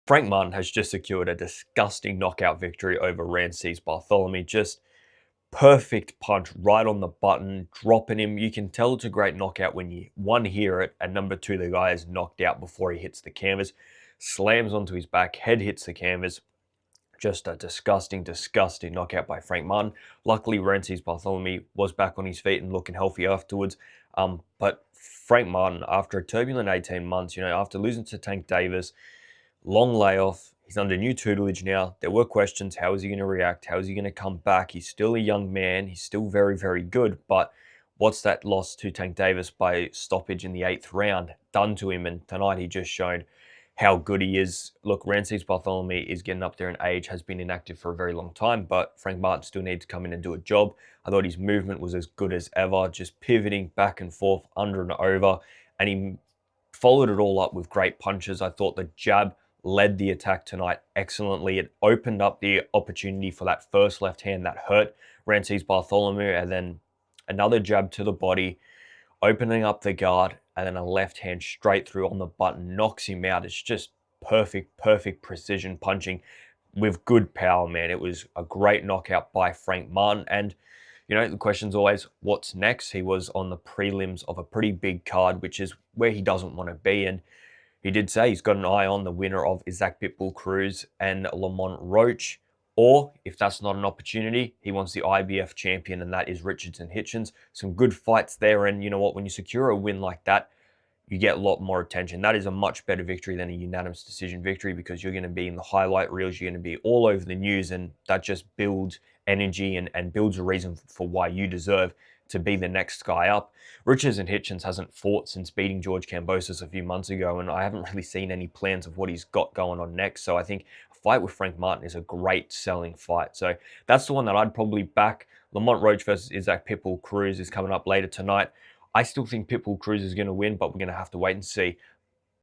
Frank Martin has just secured a disgusting knockout victory over Rances Barthelemy. Just perfect punch right on the button, dropping him. You can tell it's a great knockout when you, one, hear it, and number two, the guy is knocked out before he hits the canvas, slams onto his back, head hits the canvas. Just a disgusting, disgusting knockout by Frank Martin. Luckily, Rances Barthelemy was back on his feet and looking healthy afterwards. But Frank Martin, after a turbulent 18 months, after losing to Tank Davis, long layoff. He's under new tutelage now. There were questions. How is he going to react? How is he going to come back? He's still a young man. He's still very, very good. But what's that loss to Tank Davis by stoppage in the 8th round done to him? And tonight he just showed how good he is. Look, Rances Barthelemy is getting up there in age, has been inactive for a very long time, but Frank Martin still needs to come in and do a job. I thought his movement was as good as ever, just pivoting back and forth, under and over, and he followed it all up with great punches. I thought the jab led the attack tonight excellently. It opened up the opportunity for that first left hand that hurt Rances Barthelemy, and then another jab to the body, opening up the guard, and then a left hand straight through on the button, knocks him out. It's just perfect, perfect precision punching with good power, man. It was a great knockout by Frank Martin. And, the question's always, what's next? He was on the prelims of a pretty big card, which is where he doesn't want to be. And he did say he's got an eye on the winner of Isaac Pitbull Cruz and Lamont Roach. Or, if that's not an opportunity, he wants the IBF champion, and that is Richardson Hitchens. Some good fights there, and you know what? When you secure a win like that, you get a lot more attention. That is a much better victory than a unanimous decision victory, because you're going to be in the highlight reels, you're going to be all over the news, and that just builds energy and builds a reason for why you deserve to be the next guy up. Richardson Hitchens hasn't fought since beating George Kambosos a few months ago, and I haven't really seen any plans of what he's got going on next. So I think a fight with Frank Martin is a great selling fight. So that's the one that I'd probably back. Lamont Roach versus Isaac Pitbull Cruz is coming up later tonight. I still think Pitbull Cruz is going to win, but we're going to have to wait and see.